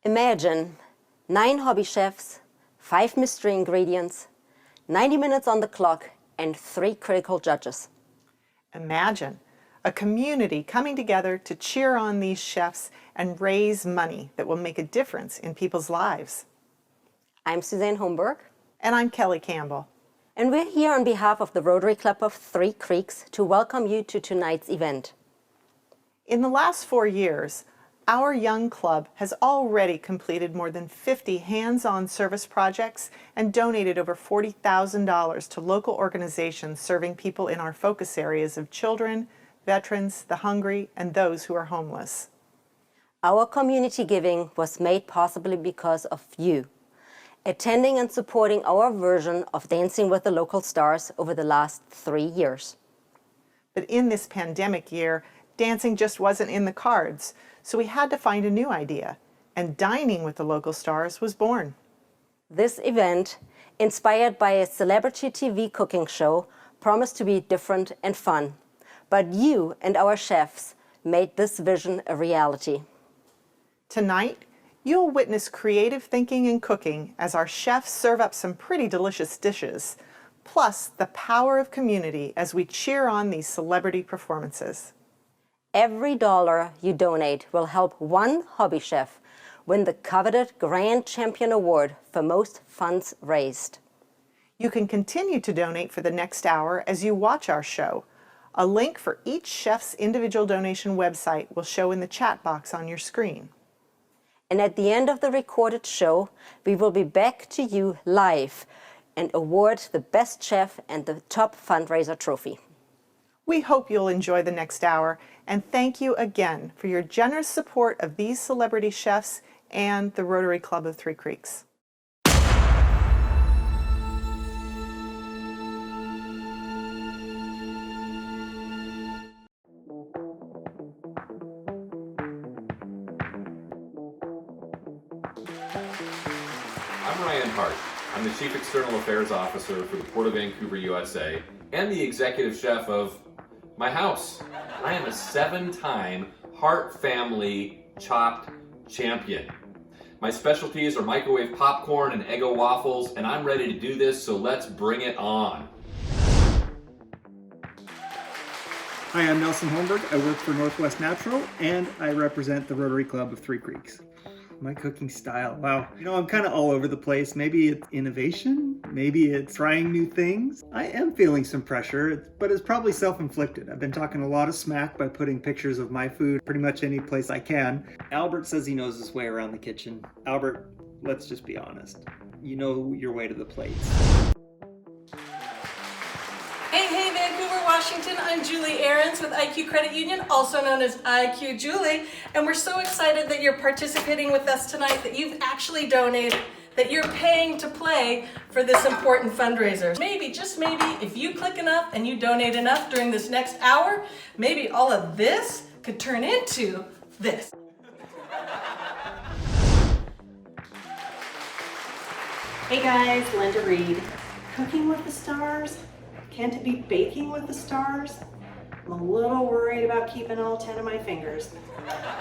Imagine 9 hobby chefs, 5 mystery ingredients, 90 minutes on the clock, and 3 critical judges. Imagine a community coming together to cheer on these chefs and raise money that will make a difference in people's lives. I'm Suzanne Holmberg. And I'm Kelly Campbell. And we're here on behalf of the Rotary Club of Three Creeks to welcome you to tonight's event. In the last 4 years, our young club has already completed more than 50 hands-on service projects and donated over $40,000 to local organizations serving people in our focus areas of children, veterans, the hungry, and those who are homeless. Our community giving was made possible because of you, attending and supporting our version of Dancing with the Local Stars over the last 3 years. But in this pandemic year, dancing just wasn't in the cards, so we had to find a new idea, and Dining with the Local Stars was born. This event, inspired by a celebrity TV cooking show, promised to be different and fun. But you and our chefs made this vision a reality. Tonight, you'll witness creative thinking and cooking as our chefs serve up some pretty delicious dishes, plus the power of community as we cheer on these celebrity performances. Every dollar you donate will help one hobby chef win the coveted Grand Champion Award for most funds raised. You can continue to donate for the next hour as you watch our show. A link for each chef's individual donation website will show in the chat box on your screen. And at the end of the recorded show, we will be back to you live and award the best chef and the top fundraiser trophy. We hope you'll enjoy the next hour, and thank you again for your generous support of these celebrity chefs and the Rotary Club of Three Creeks. I'm Hart. I'm the Chief External Affairs Officer for the Port of Vancouver, USA, and the Executive Chef of my house. I am a 7-time Hart Family Chopped Champion. My specialties are microwave popcorn and Eggo waffles, and I'm ready to do this, so let's bring it on. Hi, I'm Nelson Holmberg. I work for Northwest Natural, and I represent the Rotary Club of Three Creeks. My cooking style, wow. I'm kind of all over the place. Maybe it's innovation, maybe it's trying new things. I am feeling some pressure, but it's probably self-inflicted. I've been talking a lot of smack by putting pictures of my food pretty much any place I can. Albert says he knows his way around the kitchen. Albert, let's just be honest. You know your way to the plates. Hey, Vancouver, Washington. I'm Julie Arenz with IQ Credit Union, also known as IQ Julie, and we're so excited that you're participating with us tonight, that you've actually donated, that you're paying to play for this important fundraiser. Maybe, just maybe, if you click enough and you donate enough during this next hour, maybe all of this could turn into this. Hey guys, Linda Reid. Cooking with the stars? Can't it be baking with the stars? I'm a little worried about keeping all 10 of my fingers.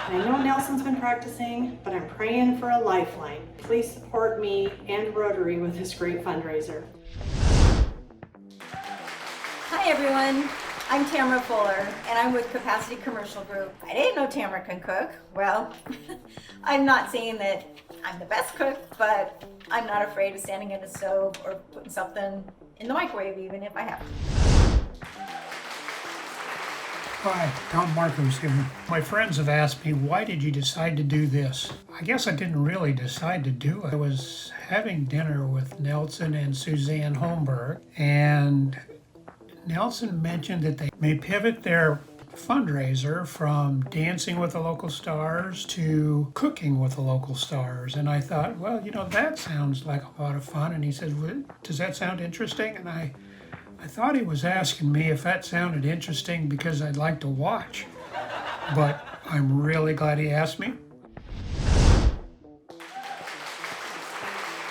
And I know Nelson's been practicing, but I'm praying for a lifeline. Please support me and Rotary with this great fundraiser. Hi everyone, I'm Tamara Fuller, and I'm with Capacity Commercial Group. I didn't know Tamara can cook. Well, I'm not saying that I'm the best cook, but I'm not afraid of standing at a stove or putting something in the microwave even if I have to. Hi, I'm Markos here. My friends have asked me, why did you decide to do this? I guess I didn't really decide to do it. I was having dinner with Nelson and Suzanne Holmberg, and Nelson mentioned that they may pivot their fundraiser from Dancing with the Local Stars to Cooking with the Local Stars. And I thought, well, that sounds like a lot of fun. And he said, well, does that sound interesting? And I thought he was asking me if that sounded interesting because I'd like to watch. But I'm really glad he asked me.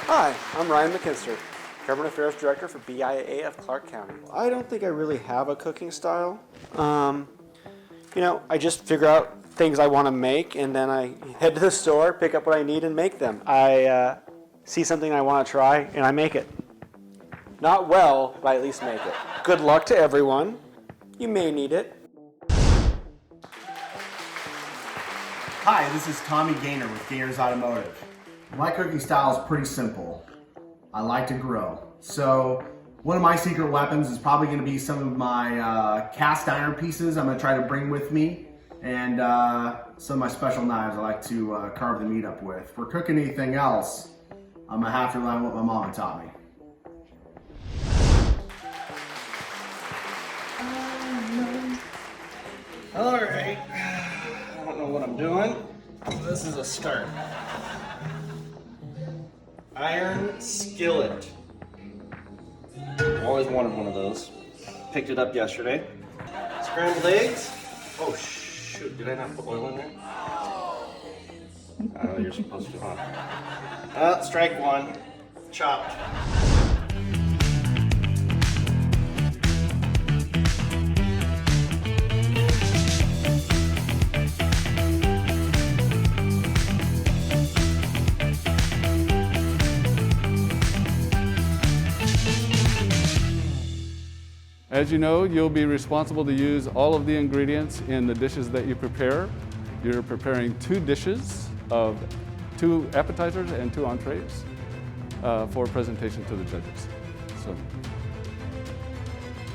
Hi, I'm Ryan Makinster, Government Affairs Director for BIA of Clark County. I don't think I really have a cooking style. I just figure out things I want to make, and then I head to the store, pick up what I need, and make them. I see something I want to try, and I make it. Not well, but I at least make it. Good luck to everyone. You may need it. Hi, this is Tommy Gaynor with Gaynors Automotive. My cooking style is pretty simple. I like to grill. So one of my secret weapons is probably going to be some of my cast iron pieces I'm going to try to bring with me, and some of my special knives I like to carve the meat up with. For cooking anything else, I'm going to have to rely on what my mama taught me. All right, I don't know what I'm doing. This is a start. Iron skillet. Always wanted one of those. Picked it up yesterday. Scrambled eggs. Oh shoot, did I not put oil in there? Oh, you're supposed to, huh? Strike one. Chopped. As you know, you'll be responsible to use all of the ingredients in the dishes that you prepare. You're preparing 2 dishes of 2 appetizers and 2 entrees for presentation to the judges. So,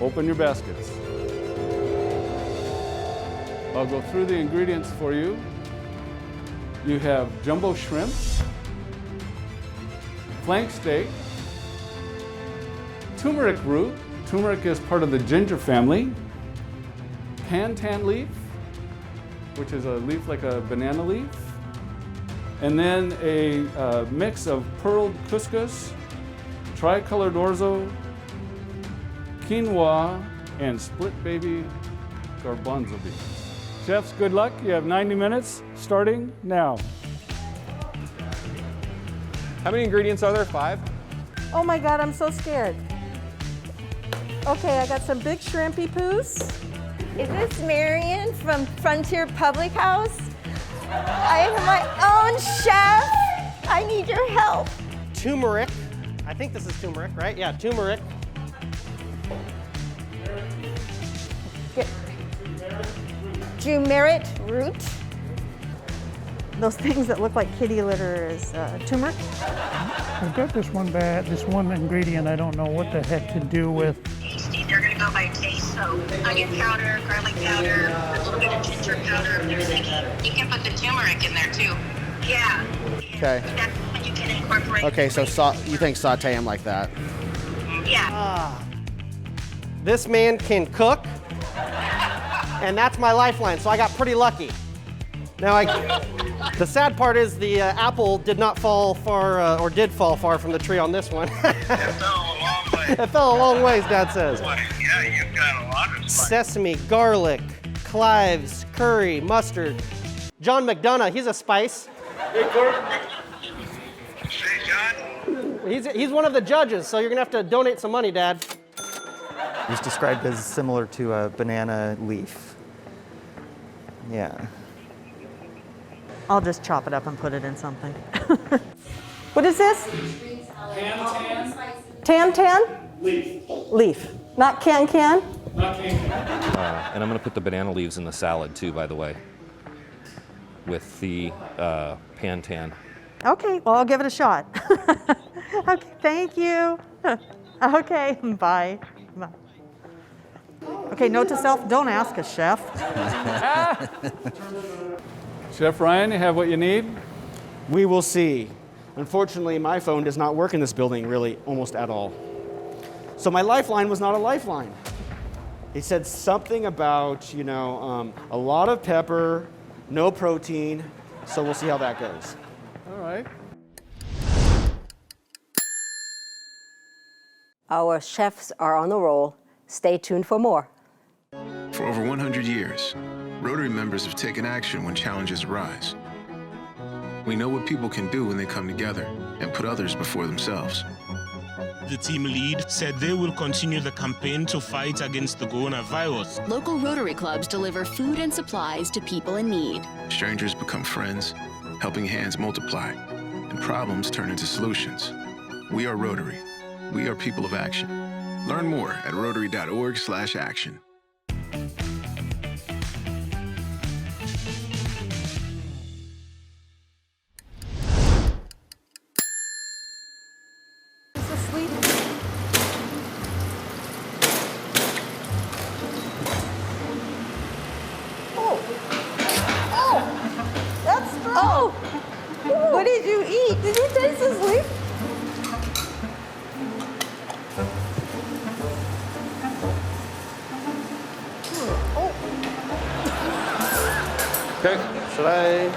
open your baskets. I'll go through the ingredients for you. You have jumbo shrimp, flank steak, turmeric root. Turmeric is part of the ginger family. Pantan leaf, which is a leaf like a banana leaf. And then a mix of pearled couscous, tricolored orzo, quinoa, and split baby garbanzo beans. Chefs, good luck. You have 90 minutes starting now. How many ingredients are there? 5? Oh my God, I'm so scared. Okay, I got some big shrimpy poos. Is this Marion from Frontier Public House? I am my own chef. I need your help. Turmeric. I think this is turmeric, right? Yeah, turmeric. Turmeric root. Those things that look like kitty litter is turmeric. I've got this one ingredient I don't know what the heck to do with. They're going to go by taste, so onion powder, garlic powder, a little bit of ginger powder if there's any. You can put the turmeric in there too. Yeah. Okay. That's what you can incorporate. Okay, so you think saute them like that? Yeah. This man can cook, and that's my lifeline, so I got pretty lucky. Now, the sad part is the apple did not fall far, or did fall far from the tree on this one. It fell a long ways, Dad says. Yeah, you've got a lot of spice. Sesame, garlic, cloves, curry, mustard. John McDonough, he's a spice. Say, John? He's one of the judges, so you're gonna have to donate some money, Dad. It's described as similar to a banana leaf. Yeah. I'll just chop it up and put it in something. What is this? Tan? Leaf. Not can? Not can. And I'm going to put the banana leaves in the salad too, by the way, with the pantan. Okay, well, I'll give it a shot. Okay, thank you. Okay, bye. Okay, note to self, don't ask a chef. Chef Ryan, you have what you need? We will see. Unfortunately, my phone does not work in this building really almost at all. So my lifeline was not a lifeline. It said something about, a lot of pepper, no protein, so we'll see how that goes. All right. Our chefs are on the roll. Stay tuned for more. For over 100 years, Rotary members have taken action when challenges arise. We know what people can do when they come together and put others before themselves. the team lead, said they will continue the campaign to fight against the coronavirus. Local Rotary clubs deliver food and supplies to people in need. Strangers become friends, helping hands multiply, and problems turn into solutions. We are Rotary. We are people of action. Learn more at rotary.org/action. Oh, what did you eat? Did you taste this leaf? Okay. Should I?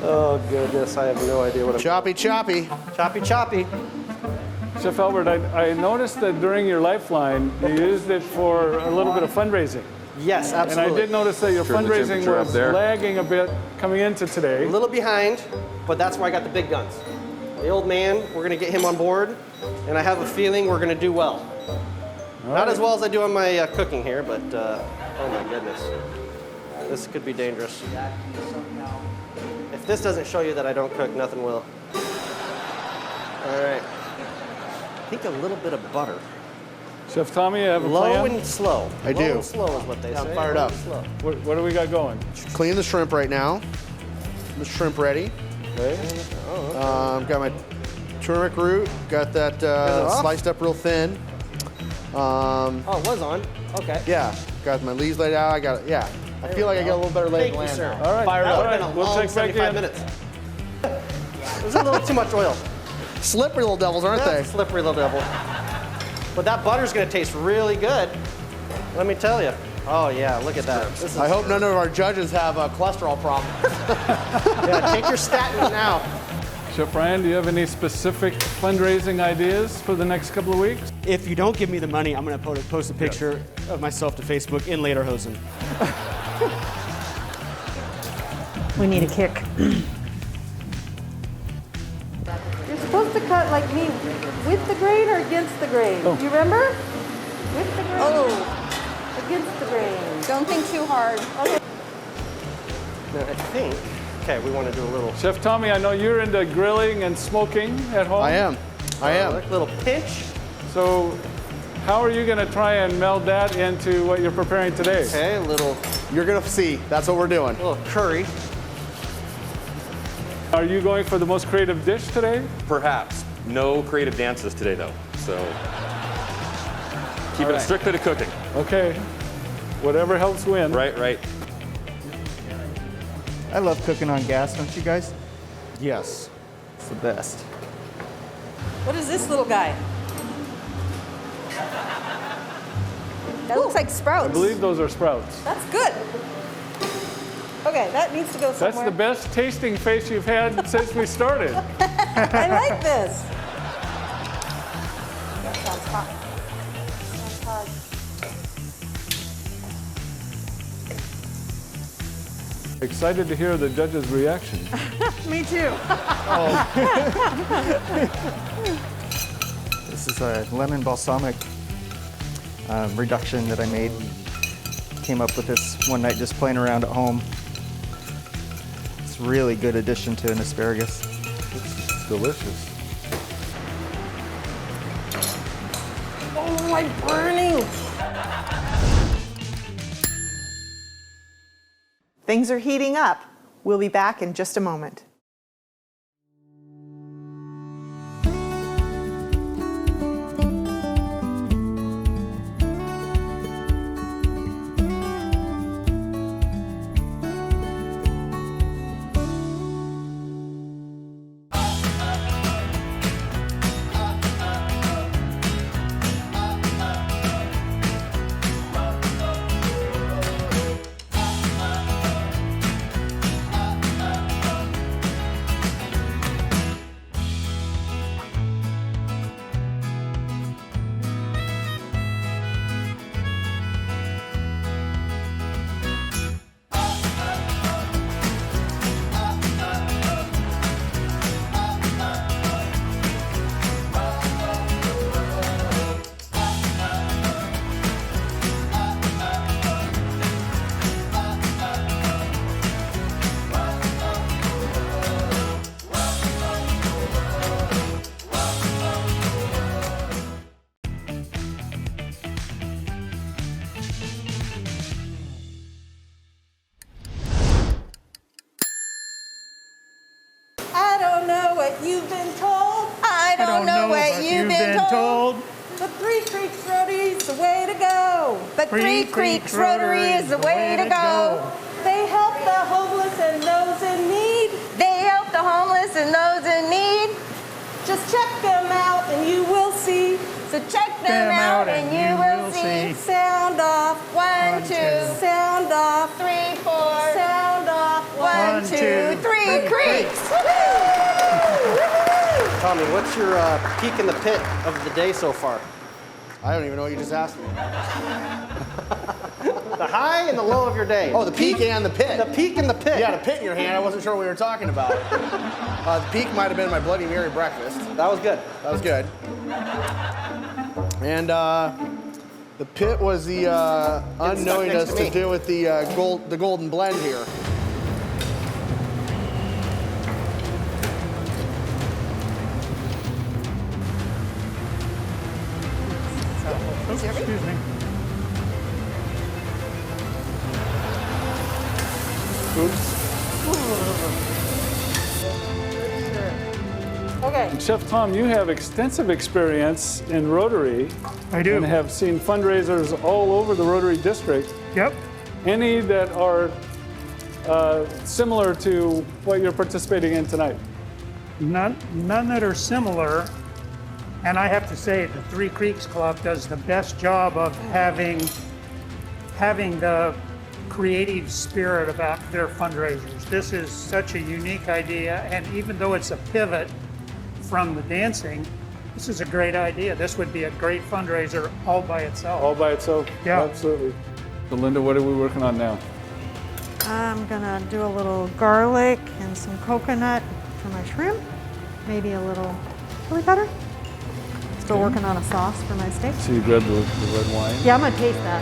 Oh goodness, I have no idea what I'm. Choppy. Choppy. Chef Albert, I noticed that during your lifeline, you used it for a little bit of fundraising. Yes, absolutely. And I did notice that your Turn the fundraising temperature up was there. lagging a bit coming into today. A little behind, but that's where I got the big guns. The old man, we're gonna get him on board, and I have a feeling we're gonna do well. Not as well as I do on my cooking here, but oh my goodness. This could be dangerous. If this doesn't show you that I don't cook, nothing will. All right. I think a little bit of butter. Chef Tommy, you have a Low plan? and slow. I do. Low and slow is what they say. I'm fired Low up. and slow. What do we got going? Cleaning the shrimp right now. The shrimp ready. Okay. Got my turmeric root. Got that sliced up real thin. Oh, it was on. Okay. Yeah. Got my leaves laid out. I got it. Yeah. I feel like I got a little better lay of the Thank you, land sir. now. All right. Fired That up. would have been a We'll long check back 75 in. minutes. There's a little too much oil. Slippery little devils, aren't That's they? a slippery little devil. But that butter's gonna taste really good. Let me tell you. Oh yeah, look at that. This is, I hope none of our judges have a cholesterol problem. yeah, take your statin now. Chef Ryan, do you have any specific fundraising ideas for the next couple of weeks? If you don't give me the money, I'm gonna post a picture of myself to Facebook in lederhosen. We need a kick. You're supposed to cut like me, with the grain or against the grain? Oh. Do you remember? With the grain. Oh. Against the grain. Don't think too hard. Okay. Now, I think, okay, we want to do a little. Chef Tommy, I know you're into grilling and smoking at home. I am. Like a little pinch. So how are you going to try and meld that into what you're preparing today? Okay, a little. You're gonna see. That's what we're doing. A little curry. Are you going for the most creative dish today? Perhaps. No creative dances today, though. So keep it strictly to cooking. Okay. Whatever helps win. Right. I love cooking on gas, don't you guys? Yes. It's the best. What is this little guy? That looks like sprouts. I believe those are sprouts. That's good. Okay, that needs to go somewhere. That's the best tasting face you've had since we started. I like this. That sounds hot. Sounds hot. Excited to hear the judge's reaction. Me too. This is a lemon balsamic reduction that I made. Came up with this one night just playing around at home. It's a really good addition to an asparagus. It's delicious. Oh, I'm burning. Things are heating up. We'll be back in just a moment. But Three Creeks Rotary is the way to go. They help the homeless and those in need. They help the homeless and those in need. Just check them out and you will see. So check them out and you will see. Sound off. 1, 2. Sound off. 3, 4. Sound off. 1, 2, 3 Creeks. Tommy, what's your peak in the pit of the day so far? I don't even know what you just asked me. The high and the low of your day. Oh, the peak and the pit. The peak and the pit. You had a pit in your hand. I wasn't sure what we were talking about. The peak might have been my Bloody Mary breakfast. That was good. That was good. And the pit was the unknowingness to do with the golden blend here. Excuse me. Oops. Okay. And Chef Tom, you have extensive experience in Rotary. I do. And have seen fundraisers all over the Rotary district. Yep. Any that are similar to what you're participating in tonight? None that are similar. And I have to say, the Three Creeks Club does the best job of having the creative spirit about their fundraisers. This is such a unique idea, and even though it's a pivot from the dancing, this is a great idea. This would be a great fundraiser all by itself. All by itself? Yeah. Absolutely. So Linda, what are we working on now? I'm gonna do a little garlic and some coconut for my shrimp. Maybe a little chili powder. Still working on a sauce for my steak. So you grabbed the red wine? Yeah, I'm gonna taste that.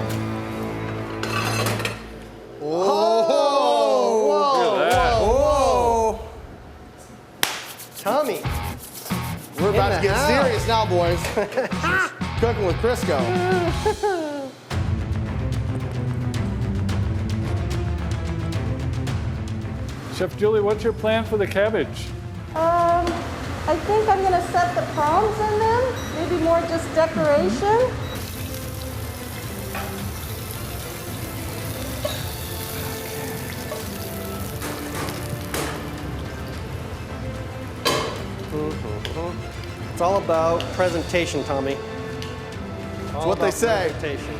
Whoa! Look at that. Whoa! Tommy. We're about to get serious now, boys. Cooking with Crisco. Chef Julie, what's your plan for the cabbage? I think I'm gonna set the prawns in them. Maybe more just decoration. It's all about presentation, Tommy. That's what they say. Presentation.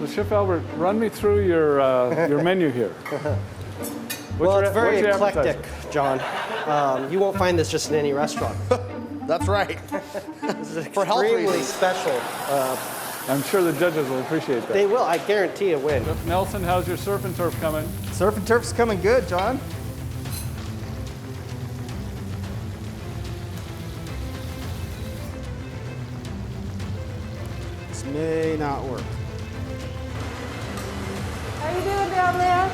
So Chef Albert, run me through your menu here. Well, it's very what's your eclectic, appetizer? John. You won't find this just in any restaurant. That's right. This is For health extremely reasons. special. I'm sure the judges will appreciate that. They will. I guarantee a win. Chef Nelson, how's your surf and turf coming? Surf and turf's coming good, John. This may not work. How you doing down there?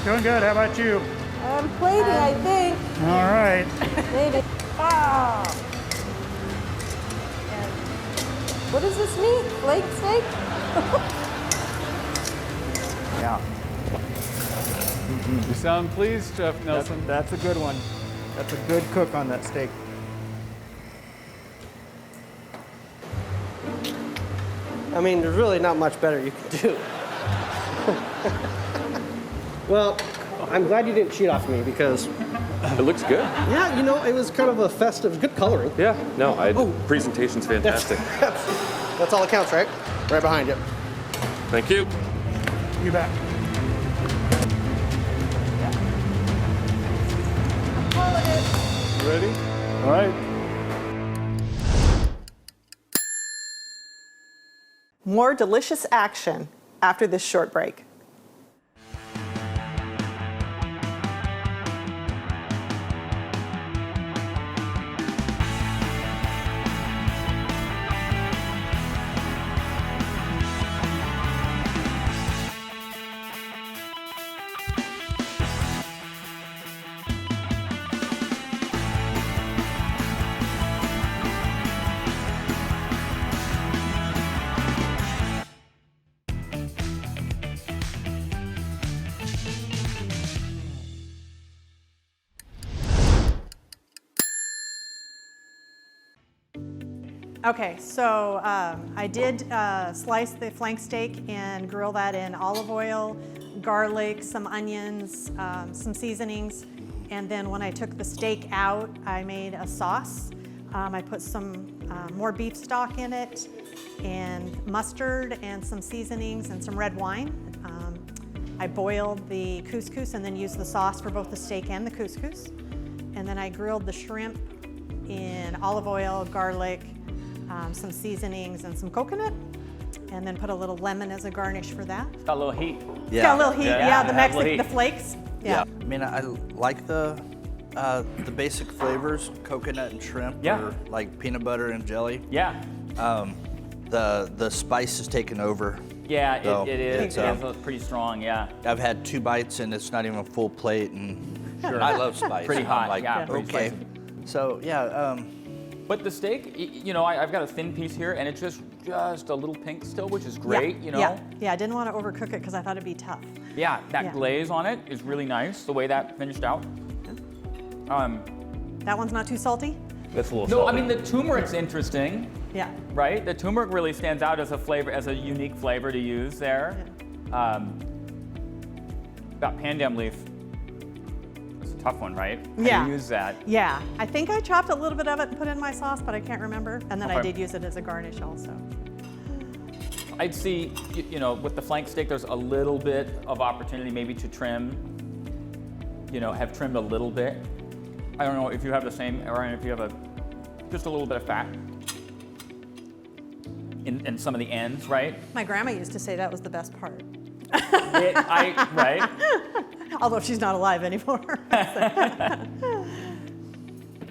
Doing good. How about you? I'm plating, I think. All right. Maybe. Ah. And what is this meat? Flake steak? Yeah. You sound pleased, Chef Nelson. That's a good one. That's a good cook on that steak. I mean, there's really not much better you can do. Well, I'm glad you didn't cheat off me because It looks good. yeah, you know, it was kind of a festive, good coloring. Yeah, no, presentation's fantastic. That's all that counts, right? Right behind you. Thank you. You bet. You ready? All right. More delicious action after this short break. Okay, so I did slice the flank steak and grill that in olive oil, garlic, some onions, some seasonings. And then when I took the steak out, I made a sauce. I put some more beef stock in it, and mustard, and some seasonings, and some red wine. I boiled the couscous and then used the sauce for both the steak and the couscous. And then I grilled the shrimp in olive oil, garlic, some seasonings, and some coconut. And then put a little lemon as a garnish for that. It's got a little heat. It's got a little heat, yeah, the Mexican, the flakes. Yeah. I mean, I like the basic flavors, coconut and shrimp, or like peanut butter and jelly. Yeah. The spice is taken over. Yeah, So it is. it's, It's pretty strong, yeah. I've had 2 bites and it's not even a full plate, and Sure. I love spice. Pretty I'm hot, like, yeah, pretty okay. spicy. So yeah. But the steak, you know, I've got a thin piece here, and it's just a little pink still, which is great, you know? Yeah, I didn't want to overcook it because I thought it'd be tough. Yeah, that Yeah. glaze on it is really nice, the way that finished out. That one's not too salty? That's a little salty. No, I mean, the turmeric's interesting. Yeah. Right? The turmeric really stands out as a flavor, as a unique flavor to use there. That pandan leaf, it's a tough one, right? How Yeah. do you use that? Yeah, I think I chopped a little bit of it and put it in my sauce, but I can't remember. And then I Okay. did use it as a garnish also. I'd see, you know, with the flank steak, there's a little bit of opportunity maybe to trim, you know, have trimmed a little bit. I don't know if you have the same, or if you have just a little bit of fat in some of the ends, right? My grandma used to say that was the best part. Right? Although she's not alive anymore.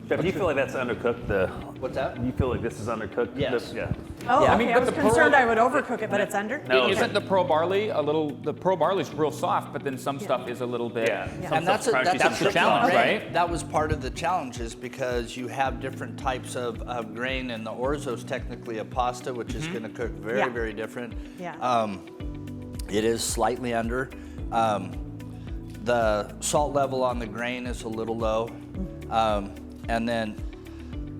Jeff, do you feel like that's undercooked? What's that? Do you feel like this is undercooked? Yes. Yeah. Oh, I okay. mean, I but was the concerned pearl- I would overcook it, but it's under? No. Isn't the pearl barley the pearl barley's real soft, but then some stuff is a little bit, some And that's stuff's crunchy, that's the challenge, right? That was part of the challenge, is because you have different types of grain, and the orzo's technically a pasta, which is going to cook very, very different. Yeah. It is slightly under. The salt level on the grain is a little low. And then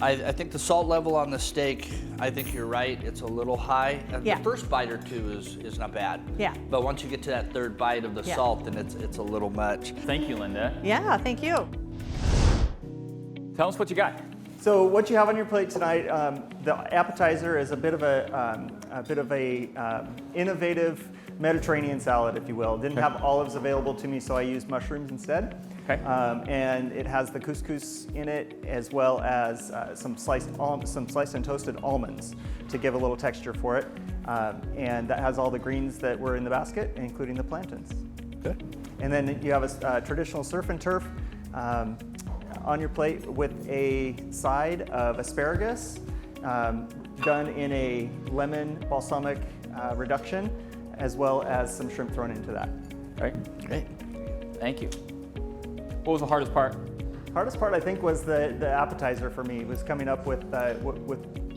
I think the salt level on the steak, I think you're right, it's a little high. And Yeah. the first bite or two is not bad. Yeah. But once you get to that third bite of the Yeah. salt, then it's a little much. Thank you, Linda. Yeah, thank you. Tell us what you got. So what you have on your plate tonight, the appetizer is a bit of a innovative Mediterranean salad, if you will. Didn't have olives available to me, so I used mushrooms instead. Okay. And it has the couscous in it, as well as some sliced and toasted almonds to give a little texture for it. And that has all the greens that were in the basket, including the plantains. Good. And then you have a traditional surf and turf on your plate with a side of asparagus done in a lemon balsamic reduction, as well as some shrimp thrown into that. Right. Great. Thank you. What was the hardest part? Hardest part, I think, was the appetizer for me, was coming up with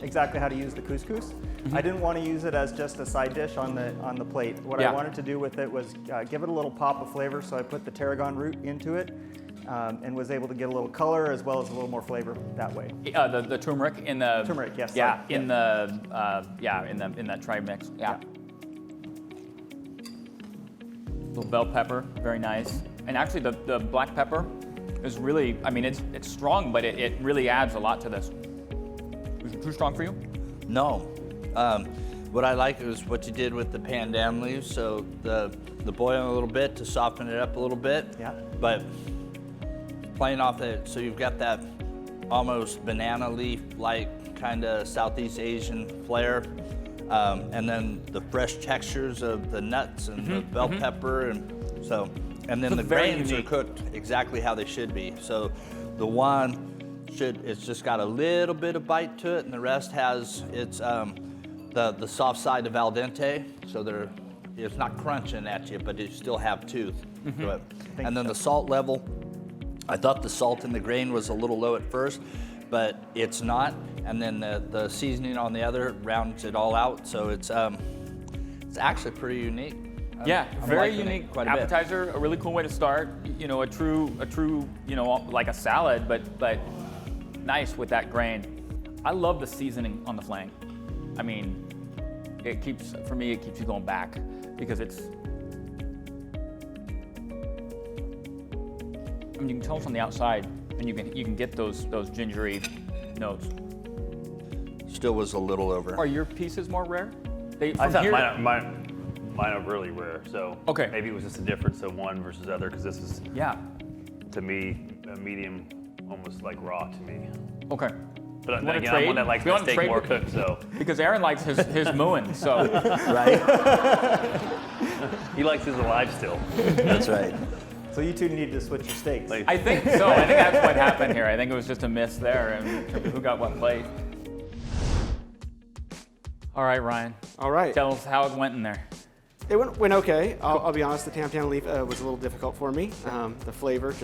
exactly how to use the couscous. I didn't want to use it as just a side dish on the plate. What I wanted to do with it was give it a little pop of flavor, so I put the tarragon root into it and was able to get a little color as well as a little more flavor that way. The turmeric in the turmeric, yes. Yeah, sorry. in that tri mix. Yeah. Little bell pepper, very nice. And actually, the black pepper is really, I mean, it's strong, but it really adds a lot to this. Is it too strong for you? No. What I like is what you did with the pandan leaves. So the boiling a little bit to soften it up a little bit. Yeah. But playing off it, so you've got that almost banana leaf-like kind of Southeast Asian flair. And then the fresh textures of the nuts and the bell pepper, and then the grains are cooked exactly how they should be. So the one it's just got a little bit of bite to it, and the rest has the soft side of al dente. So it's not crunching at you, but it still have tooth to it. And then the salt level, I thought the salt in the grain was a little low at first, but it's not. And then the seasoning on the other rounds it all out. So it's actually pretty unique. Yeah, I'm very liking it unique quite a bit. appetizer. A really cool way to start. You know, a true, you know, like a salad, but nice with that grain. I love the seasoning on the flank. I mean, for me, it keeps you going back because it's, I mean, you can tell it's on the outside, and you can get those gingery notes. Still was a little over. Are your pieces more rare? I thought mine are really rare, so okay. Maybe it was just a difference of one versus other, because this is, to me, a medium, almost like raw to me. Okay. But again, I'm one that likes my steak more cooked, so. Because Aaron likes his mooing, so. Right? He likes his alive still. That's right. So you two need to switch your steaks. I think so. I think that's what happened here. I think it was just a miss there in terms of who got what plate. All right, Ryan. All right. Tell us how it went in there. It went okay. I'll be honest, the tam leaf was a little difficult for me. The flavor,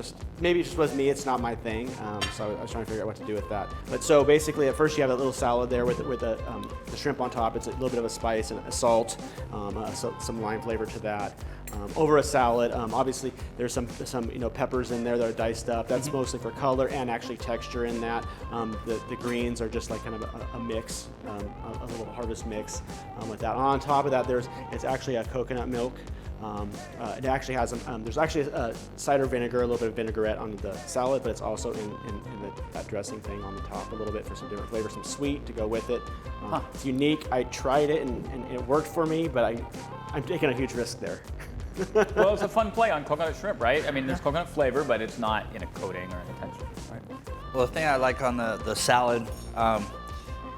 maybe it just was me, it's not my thing. So I was trying to figure out what to do with that. But so basically at first you have a little salad there with the shrimp on top. It's a little bit of a spice and a salt, some lime flavor to that. Over a salad, obviously there's some peppers in there that are diced up. That's mostly for color and actually texture in that. The greens are just like kind of a mix, a little harvest mix with that. On top of that, it's actually a coconut milk. It actually has there's actually a cider vinegar, a little bit of vinaigrette on the salad, but it's also in that dressing thing on the top a little bit for some different flavors, some sweet to go with it. It's unique. I tried it and it worked for me, but I'm taking a huge risk there. Well, it's a fun play on coconut shrimp, right? I mean, there's coconut flavor, but it's not in a coating or in a texture, right? Well, the thing I like on the salad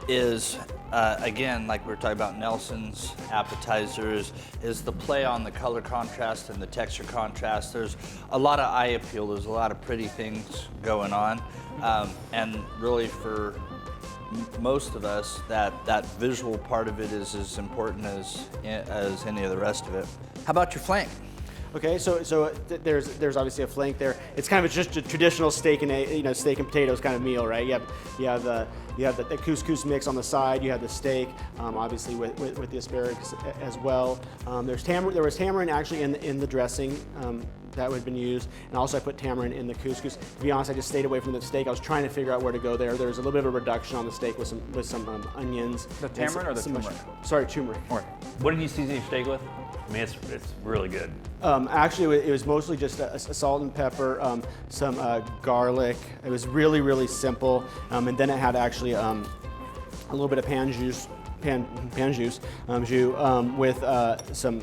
is, again, like we were talking about Nelson's appetizers, is the play on the color contrast and the texture contrast. There's a lot of eye appeal. There's a lot of pretty things going on. And really for most of us, that visual part of it is as important as any of the rest of it. How about your flank? Okay, so there's obviously a flank there. It's kind of just a traditional steak and steak and potatoes kind of meal, right? You have the couscous mix on the side. You have the steak, obviously with the asparagus as well. There was tamarind actually in the dressing. That would have been used, and also I put tamarind in the couscous. To be honest, I just stayed away from the steak. I was trying to figure out where to go there. There was a little bit of a reduction on the steak with some onions. The tamarind or the turmeric? Sorry, turmeric. What did you season your steak with? I mean, it's really good. Actually, it was mostly just a salt and pepper, some garlic. It was really, really simple, and then it had actually a little bit of pan jus with some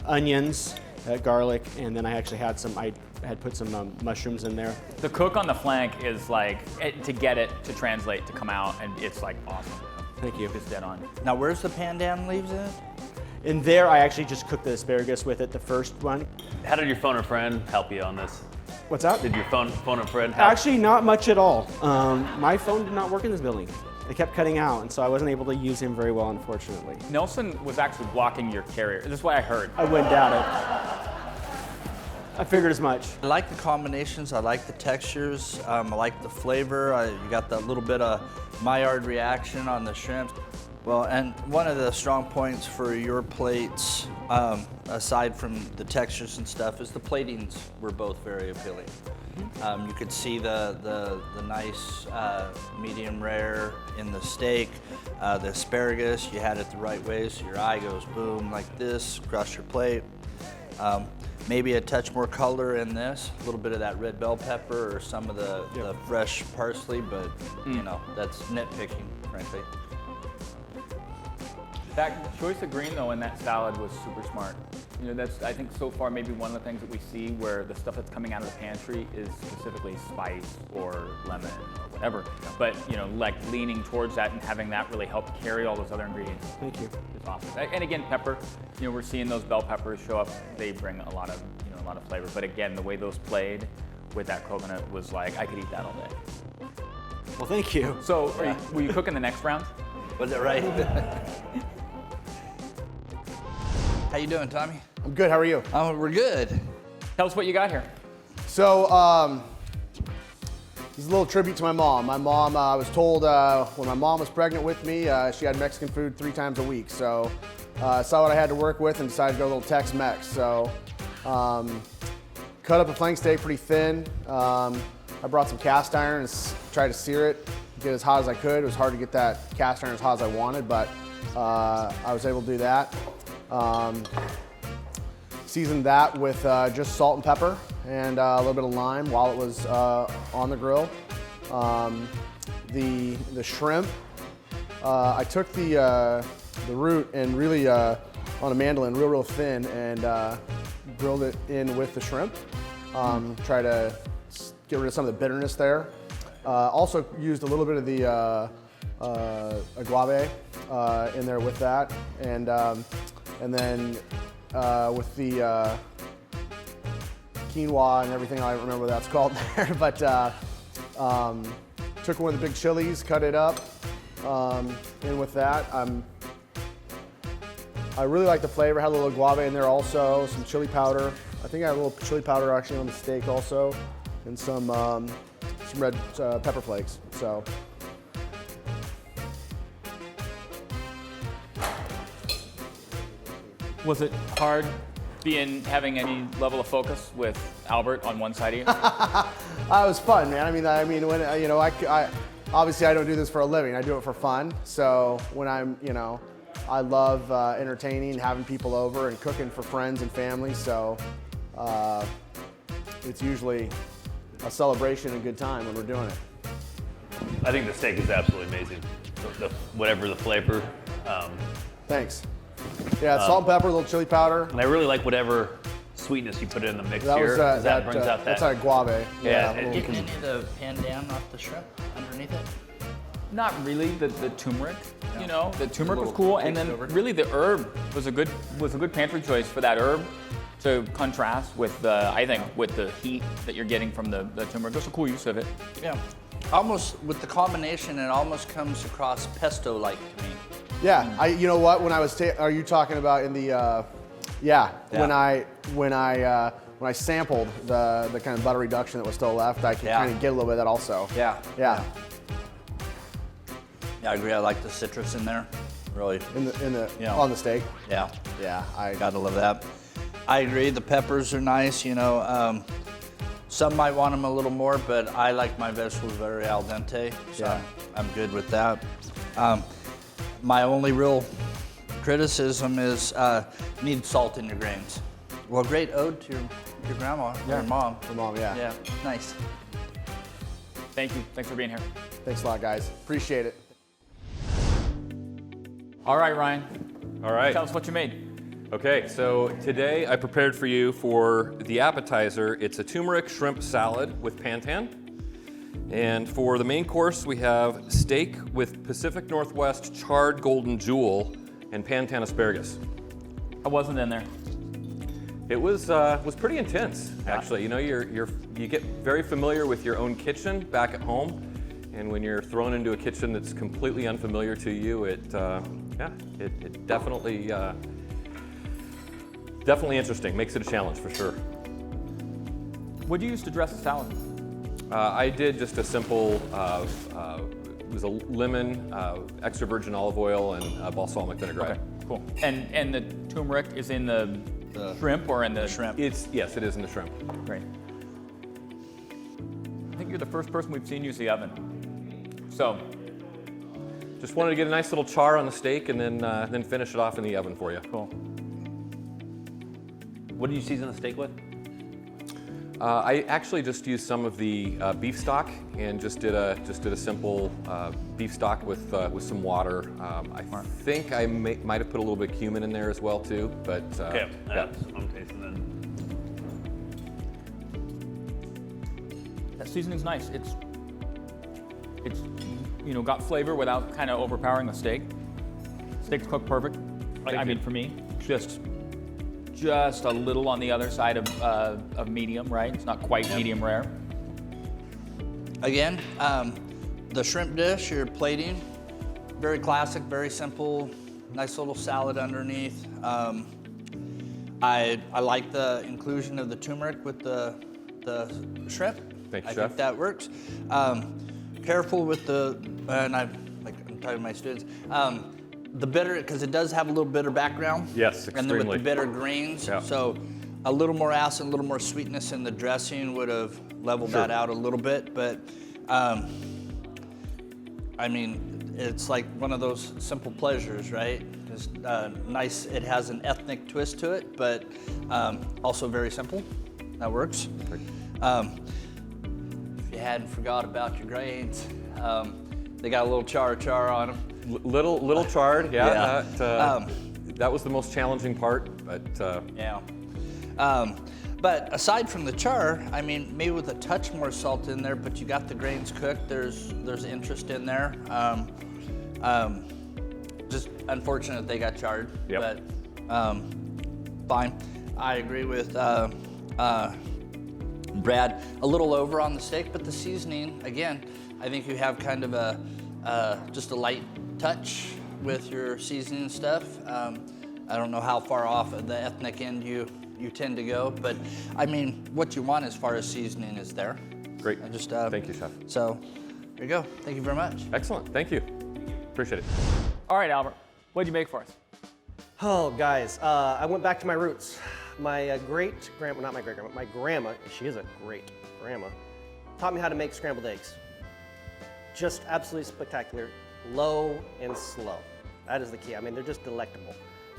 onions. Garlic, and then I actually had put some mushrooms in there. The cook on the flank is like, to get it to translate, to come out, and it's like awesome. Thank you. It's dead on. Now, where's the pandan leaves in it? In there, I actually just cooked the asparagus with it, the first one. How did your phone a friend help you on this? What's that? Did your phone a friend help? Actually, not much at all. My phone did not work in this building. It kept cutting out, and so I wasn't able to use him very well, unfortunately. Nelson was actually blocking your carrier. This is what I heard. I wouldn't doubt it. I figured as much. I like the combinations. I like the textures. I like the flavor. You got that little bit of Maillard reaction on the shrimp. Well, and one of the strong points for your plates, aside from the textures and stuff, is the platings were both very appealing. You could see the nice medium rare in the steak, the asparagus. You had it the right way, so your eye goes boom like this across your plate. Maybe a touch more color in this, a little bit of that red bell pepper or some of the fresh parsley, but that's nitpicking, frankly. That choice of green though in that salad was super smart. That's, I think so far maybe one of the things that we see where the stuff that's coming out of the pantry is specifically spice or lemon or whatever. But like leaning towards that and having that really help carry all those other ingredients. Thank you. It's awesome. And again, pepper. We're seeing those bell peppers show up. They bring a lot of flavor. But again, the way those played with that coconut was like I could eat that all day. Well, thank you. So, will you cook in the next round? Was it right? How you doing, Tommy? I'm good, how are you? We're good. Tell us what you got here. So, this is a little tribute to my mom. My mom, I was told when my mom was pregnant with me, she had Mexican food 3 times a week. So, I saw what I had to work with and decided to go a little Tex-Mex. So, cut up the flank steak pretty thin. I brought some cast iron and tried to sear it get as hot as I could. It was hard to get that cast iron as hot as I wanted, but I was able to do that. Seasoned that with just salt and pepper and a little bit of lime while it was on the grill. The shrimp, I took the root and really on a mandolin, real thin, and grilled it in with the shrimp. Try to get rid of some of the bitterness there. Also used a little bit of the agave in there with that, and then with the quinoa and everything, I don't remember what that's called there, but took one of the big chilies, cut it up in with that. I really like the flavor. Had a little guava in there also, some chili powder. I think I had a little chili powder actually on the steak also, and some red pepper flakes. So. Was it hard having any level of focus with Albert on one side of you? It was fun, man. I mean, when I obviously I don't do this for a living. I do it for fun. So when I'm, I love entertaining, having people over, and cooking for friends and family. So it's usually a celebration and a good time when we're doing it. I think the steak is absolutely amazing. Whatever the flavor. Thanks. Yeah, salt and pepper, a little chili powder. And I really like whatever sweetness you put in the mix that here. Was, that brings out that. That's like guave. Yeah. You can any of the pandan off the shrimp underneath it? Not really. The turmeric, the turmeric was cool, and then really the herb was a good pantry choice for that herb to contrast with with the heat that you're getting from the turmeric. That's a cool use of it. Yeah. Almost with the combination, it almost comes across pesto-like to me. Yeah, you know what? When I was, are you talking about in the? When I sampled the kind of butter reduction that was still left, I could kind of get a little bit of that also. Yeah. Yeah, I agree. I like the citrus in there. Really. In the on the steak. Yeah. Yeah, I gotta love that. I agree. The peppers are nice. Some might want them a little more, but I like my vegetables very al dente, so I'm good with that. My only real criticism is need salt in your grains. Well, great ode to your grandma, your mom. Your mom, yeah. Yeah, nice. Thank you. Thanks for being here. Thanks a lot, guys. Appreciate it. All right, Ryan. All right. Tell us what you made. Okay, so today I prepared for you for the appetizer. It's a turmeric shrimp salad with pantan. And for the main course, we have steak with Pacific Northwest charred golden jewel and pantan asparagus. I wasn't in there. It was pretty intense, actually. You get very familiar with your own kitchen back at home, and when you're thrown into a kitchen that's completely unfamiliar to you, it definitely interesting. Makes it a challenge for sure. What do you use to dress a salad? I did just a simple, it was a lemon, extra virgin olive oil, and balsamic vinaigrette. Okay, cool. And the turmeric is in the shrimp or in the shrimp? Yes, it is in the shrimp. Great. I think you're the first person we've seen use the oven. So, just wanted to get a nice little char on the steak and then finish it off in the oven for you. Cool. What do you season the steak with? I actually just used some of the beef stock and just did a simple beef stock with some water. I think I might have put a little bit of cumin in there as well too, but okay, that's what I'm tasting then. That seasoning's nice. It's got flavor without kind of overpowering the steak. Steak's cooked perfect. I mean, for me, just a little on the other side of medium, right? It's not quite medium rare. Again, the shrimp dish, your plating, very classic, very simple, nice little salad underneath. I like the inclusion of the turmeric with the shrimp. Thank you, I Chef. think that works. Careful with I'm talking to my students, the bitter, because it does have a little bitter background. Yes, extremely. And then with the bitter greens, so a little more acid, a little more sweetness in the dressing would have leveled that out a little bit. But I mean, it's like one of those simple pleasures, right? It's nice. It has an ethnic twist to it, but also very simple. That works. If you hadn't forgot about your grains, they got a little char on them. Little charred, yeah. Yeah. That was the most challenging part, but yeah. But aside from the char, I mean, maybe with a touch more salt in there, but you got the grains cooked. There's interest in there. Just unfortunate they got charred, but fine. I agree with Brad. A little over on the steak, but the seasoning, again, I think you have kind of a just a light touch with your seasoning stuff. I don't know how far off of the ethnic end you tend to go, but I mean, what you want as far as seasoning is there. Great. I just thank you, Chef. So there you go. Thank you very much. Excellent. Thank you. Appreciate it. All right, Albert, what'd you make for us? Oh, guys, I went back to my roots. My great-grandma, not my great-grandma, my grandma, she is a great grandma, taught me how to make scrambled eggs. Just absolutely spectacular, low and slow. That is the key. I mean, they're just delectable.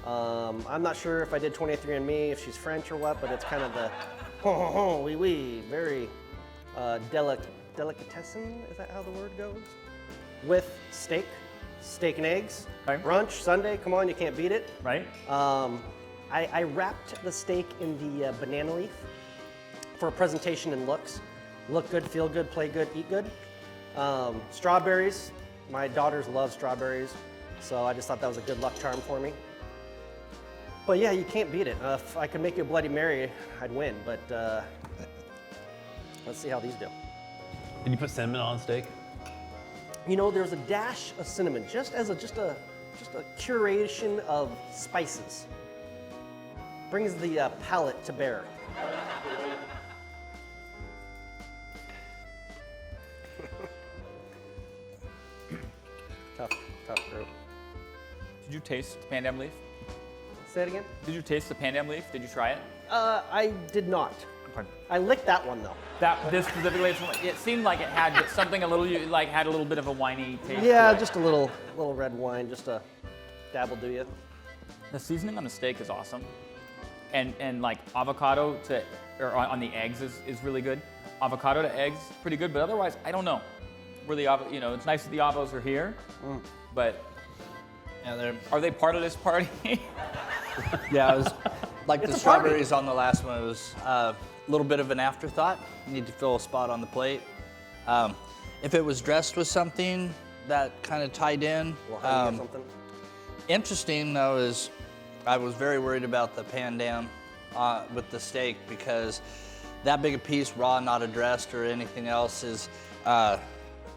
I'm not sure if I did 23andMe, if she's French or what, but it's kind of the very delicatessen, is that how the word goes? With steak and eggs, brunch, Sunday, come on, you can't beat it. Right. I wrapped the steak in the banana leaf for presentation and looks. Look good, feel good, play good, eat good. Strawberries, my daughters love strawberries, so I just thought that was a good luck charm for me. But yeah, you can't beat it. If I could make you a Bloody Mary, I'd win, but let's see how these do. Did you put cinnamon on steak? You know, there's a dash of cinnamon, just a curation of spices. Brings the palate to bear. Tough group. Did you taste the pandan leaf? Say it again? Did you taste the pandan leaf? Did you try it? I did not. Okay. I licked that one though. This specifically, it seemed like it had something a little, like had a little bit of a winey taste. Yeah, to it. just a little red wine, just a dabble do you. The seasoning on the steak is awesome, and like avocado on the eggs is really good. Avocado to eggs, pretty good, but otherwise, I don't know. Really, it's nice that the avos are here, but are they part of this party? Yeah, it was like It's the a party. strawberries on the last one. It was a little bit of an afterthought. You need to fill a spot on the plate. If it was dressed with something that kind of tied in. Honey or something. Interesting though is I was very worried about the pandan with the steak because that big a piece, raw, not addressed or anything else, is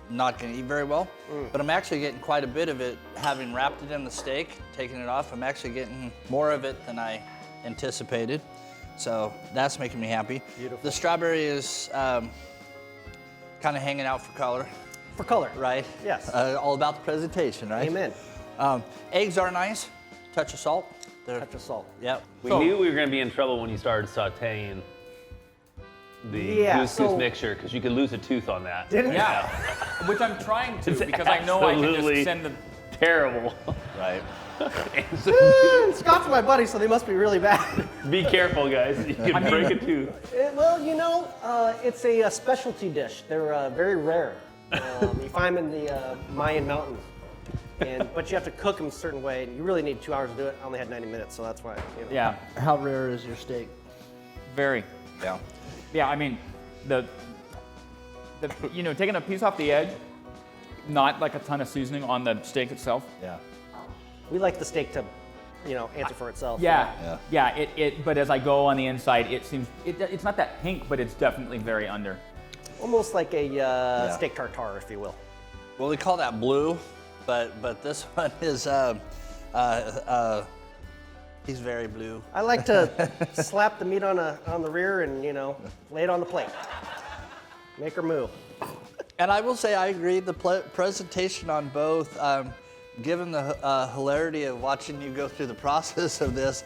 not going to eat very well. But I'm actually getting quite a bit of it, having wrapped it in the steak, taking it off. I'm actually getting more of it than I anticipated. So that's making me happy. Beautiful. The strawberry is kind of hanging out for color. For color. Right? Yes. All about the presentation, right? Amen. Eggs are nice. Touch of salt. Touch of salt. Yep. We knew we were going to be in trouble when you started sauteing the goose mixture because you could lose a tooth on that. Didn't you? Yeah, which I'm trying to It's because I know I can absolutely just send the. terrible. Right. Scott's my buddy, so they must be really bad. Be careful, guys. You can break a tooth. Well, you know, it's a specialty dish. They're very rare. You find them in the Mayan mountains. But you have to cook them a certain way, and you really need 2 hours to do it. I only had 90 minutes, so that's why. You know. Yeah. How rare is your steak? Very. Yeah. Yeah, I mean, taking a piece off the edge, not like a ton of seasoning on the steak itself. Yeah. We like the steak to, answer for itself. Yeah. But as I go on the inside, it seems it's not that pink, but it's definitely very under. Almost like a steak tartare, if you will. Well, we call that blue, but this one is he's very blue. I like to slap the meat on the rear and lay it on the plate. Make her move. And I will say I agree. The presentation on both, given the hilarity of watching you go through the process of this,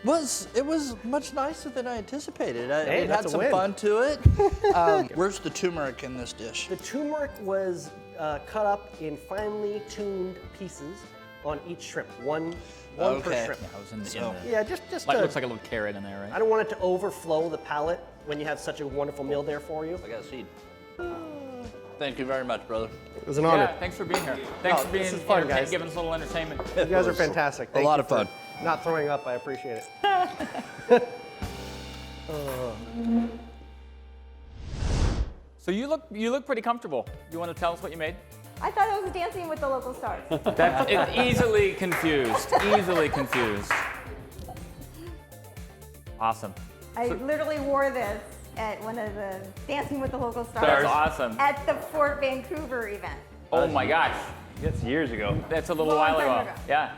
was much nicer than I anticipated. It had some fun to it. Where's the turmeric in this dish? The turmeric was cut up in finely tuned pieces on each shrimp, one per shrimp. Yeah, I was in the Yeah, just like, looks like a little carrot in there, right? I don't want it to overflow the palate when you have such a wonderful meal there for you. I got a seed. Thank you very much, brother. It was an honor. Yeah, thanks for being here. Thanks for being this is fun, guys. giving us a little entertainment. You guys are fantastic. Thank a lot you of fun. for not throwing up. I appreciate it. So you look pretty comfortable. You want to tell us what you made? I thought I was dancing with the local stars. It's easily confused. Easily confused. Awesome. I literally wore this at one of the Dancing with the Local Stars. That's awesome. At the Fort Vancouver event. Oh my gosh. That's years ago. That's a little Long while time ago. ago. Yeah.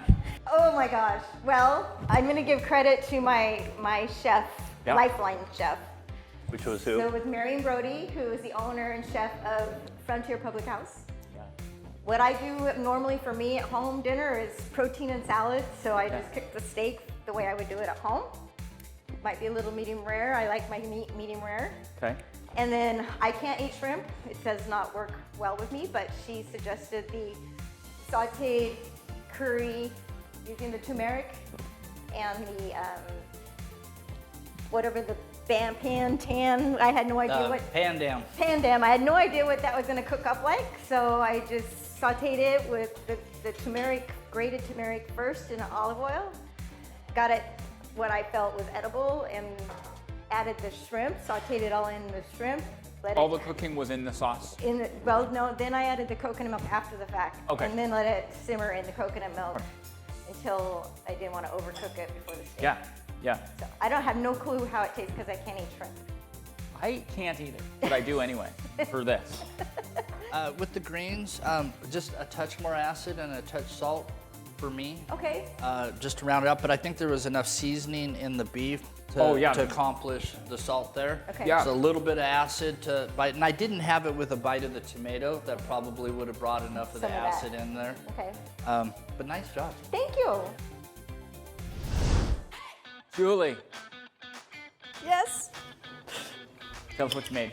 Oh my gosh. Well, I'm going to give credit to my chef, Yeah. lifeline chef. Which was who? So with Marion Brody, who is the owner and chef of Frontier Public House. What I do normally for me at home dinner is protein and salad, so I just cook the steak the way I would do it at home. Might be a little medium rare. I like my meat medium rare. Okay. And then I can't eat shrimp. It does not work well with me, but she suggested the sauteed curry using the turmeric and the whatever the pan. I had no idea what Pandam. Pandam. I had no idea what that was going to cook up like, so I just sauteed it with the turmeric, grated turmeric first in olive oil. Got it what I felt was edible and added the shrimp, sauteed it all in the shrimp. All the cooking was in the sauce. Well, no, then I added the coconut milk after the fact. Okay. And then let it simmer in the coconut milk until I didn't want to overcook it before the steak. Yeah. Yeah. So I don't have no clue how it tastes because I can't eat shrimp. I can't either, but I do anyway for this. With the greens, just a touch more acid and a touch salt for me. Okay. Just to round it up, but I think there was enough seasoning in the beef Oh, to accomplish the salt there. Okay. Yeah. So a little bit of acid to bite, and I didn't have it with a bite of the tomato. That probably would have brought enough of the Some of that. acid in there. Okay. But nice job. Thank you. Julie, Yes, tell us what you made.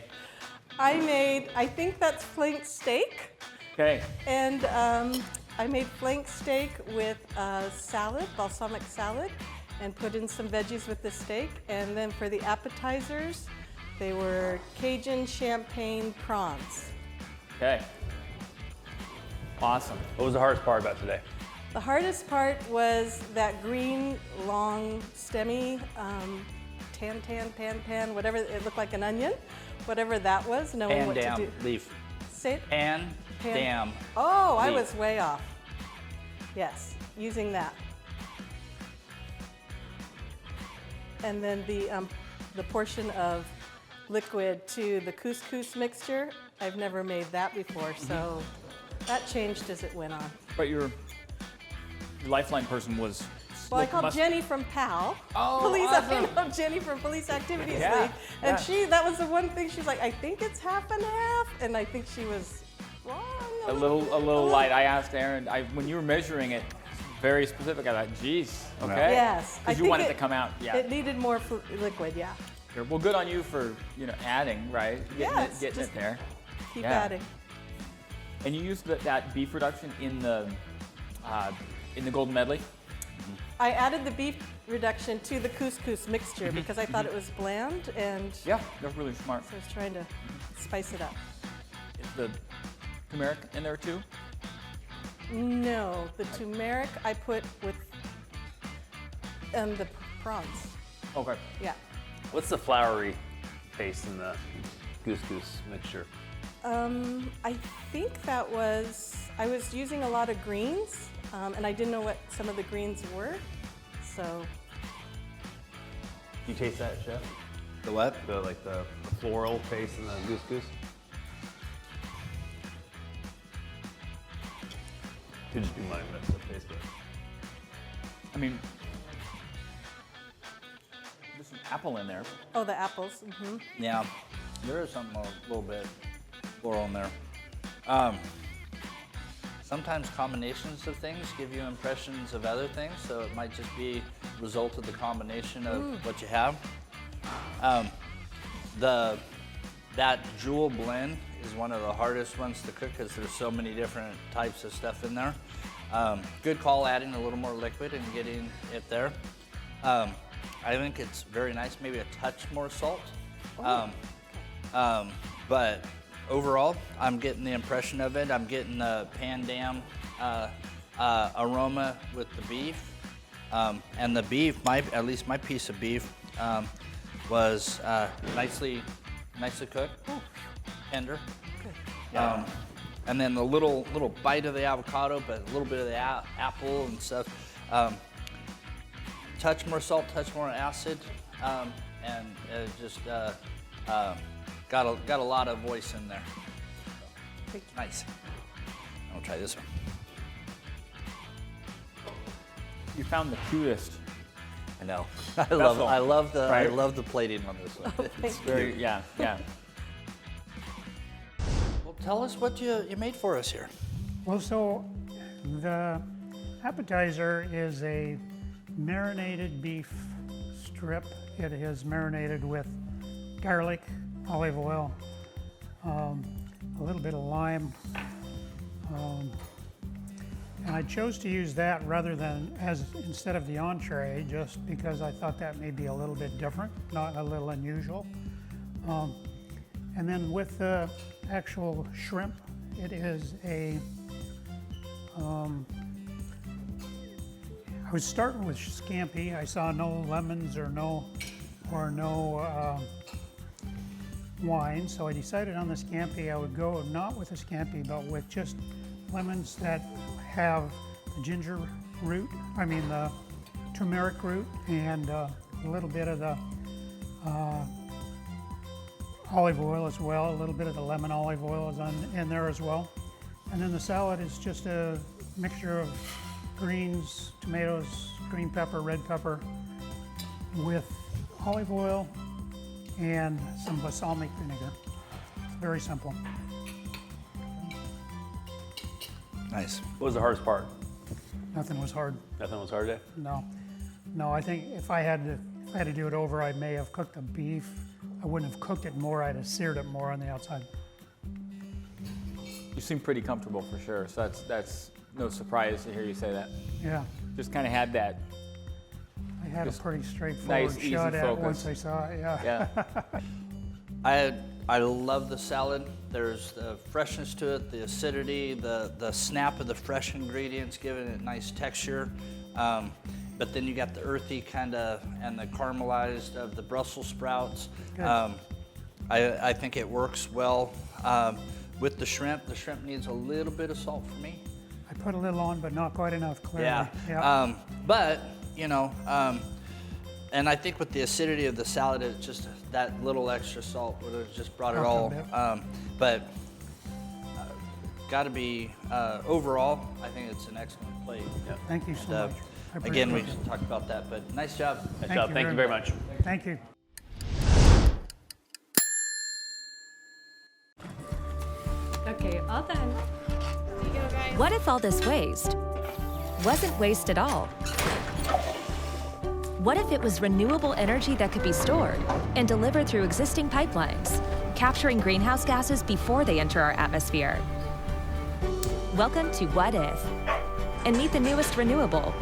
I think that's flank steak. Okay. And I made flank steak with salad, balsamic salad, and put in some veggies with the steak. And then for the appetizers, they were Cajun champagne prawns. Okay. Awesome. What was the hardest part about today? The hardest part was that green, long, stemmy, pan, whatever, it looked like an onion, whatever that was, knowing what to do. Pandam leaf. Say it. Pandam. Oh, I leaf. was way off. Yes, using that. And then the portion of liquid to the couscous mixture, I've never made that before, so that changed as it went on. But your lifeline person was. Well, I called Jenny from PAL. Oh, Police, awesome. I know Jenny from Police Activities Yeah, League. And yeah. that was the one thing, she's like, I think it's half and half. And I think she was wrong. A little light. I asked Aaron, when you were measuring it, very specific. I thought, geez, okay. Yes. Because you want it to come out. Yeah. It needed more liquid, yeah. Sure. Well, good on you for adding, right? Yes, Getting it there. Keep Yeah. adding. And you used that beef reduction in the golden medley. I added the beef reduction to the couscous mixture because I thought it was bland, and Yeah, that's really smart. so I was trying to spice it up. Is the turmeric in there too? No, the turmeric I put with the prawns. Okay. Yeah. What's the floury taste in the couscous mixture? I think I was using a lot of greens, and I didn't know what some of the greens were, so. You taste that, Chef? The what? The floral taste in the couscous? Could just be my mess up taste, but. I mean, there's some apple in there. Oh, the apples. Mm-hmm. Yeah, there is something a little bit floral in there. Sometimes combinations of things give you impressions of other things, so it might just be a result of the combination of what you have. That jewel blend is one of the hardest ones to cook because there's so many different types of stuff in there. Good call adding a little more liquid and getting it there. I think it's very nice, maybe a touch more salt. But overall, I'm getting the impression of it. I'm getting the Pandam aroma with the beef. And the beef, at least my piece of beef, was nicely cooked, tender. And then the little bite of the avocado, but a little bit of the apple and stuff. Touch more salt, touch more acid, and just got a lot of voice in there. Nice. I'll try this one. You found the cutest. I know. I love the plating on this one. It's very, yeah. Well, tell us what you made for us here. Well, so the appetizer is a marinated beef strip. It is marinated with garlic, olive oil, a little bit of lime, and I chose to use that rather than instead of the entree, just because I thought that may be a little bit different, not a little unusual. And then with the actual shrimp, it is a, I was starting with scampi. I saw no lemons or no wine, so I decided on the scampi I would go not with a scampi, but with just lemons that have the ginger root, the turmeric root, and a little bit of the olive oil as well. A little bit of the lemon olive oil is in there as well. And then the salad is just a mixture of greens, tomatoes, green pepper, red pepper, with olive oil and some balsamic vinegar. It's very simple. Nice. What was the hardest part? Nothing was hard. Nothing was hard, No. I think if I had to do it over, I may have cooked the beef. I wouldn't have cooked it more. I'd have seared it more on the outside. You seem pretty comfortable for sure, so that's no surprise to hear you say that. Yeah. Just kind of had that. I had a pretty straightforward nice, easy shot at it focus. once I saw it. Yeah. I love the salad. There's the freshness to it, the acidity, the snap of the fresh ingredients, giving it nice texture. But then you got the earthy kind of, and the caramelized of the Brussels sprouts. I think it works well. With the shrimp needs a little bit of salt for me. I put a little on, but not quite enough, clearly. Yeah. But, and I think with the acidity of the salad, it's just that little extra salt would have just brought it all. But got to be, overall, I think it's an excellent plate. Yep. Thank you so much. Again, we just talked about that, but nice job. Nice job. Thank you very much. Thank you. Okay, all done. See you guys. What if all this waste wasn't waste at all? What if it was renewable energy that could be stored and delivered through existing pipelines, capturing greenhouse gases before they enter our atmosphere? Welcome to What If? And meet the newest renewable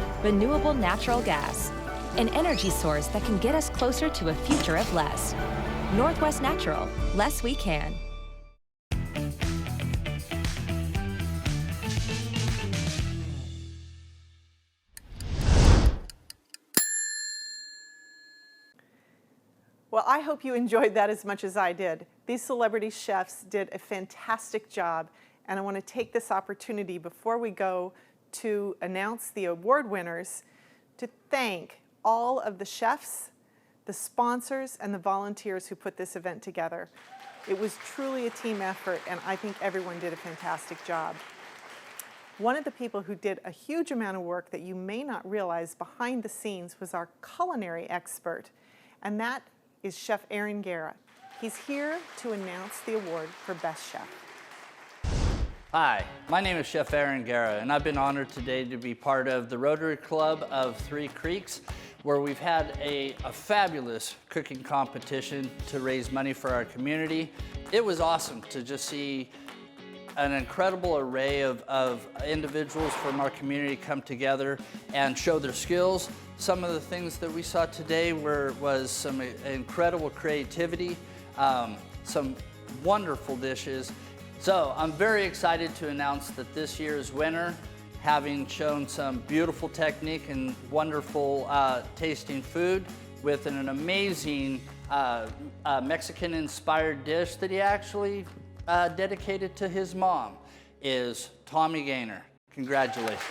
natural gas, an energy source that can get us closer to a future of less. Northwest Natural, less we can. Well, I hope you enjoyed that as much as I did. These celebrity chefs did a fantastic job, and I want to take this opportunity before we go to announce the award winners to thank all of the chefs, the sponsors, and the volunteers who put this event together. It was truly a team effort, and I think everyone did a fantastic job. One of the people who did a huge amount of work that you may not realize behind the scenes was our culinary expert, and that is Chef Aaron Guerra. He's here to announce the award for Best Chef. Hi, my name is Chef Aaron Guerra, and I've been honored today to be part of the Rotary Club of Three Creeks, where we've had a fabulous cooking competition to raise money for our community. It was awesome to just see an incredible array of individuals from our community come together and show their skills. Some of the things that we saw today was some incredible creativity, some wonderful dishes. So I'm very excited to announce that this year's winner, having shown some beautiful technique and wonderful tasting food with an amazing Mexican-inspired dish that he actually dedicated to his mom, is Tommy Gaynor. Congratulations.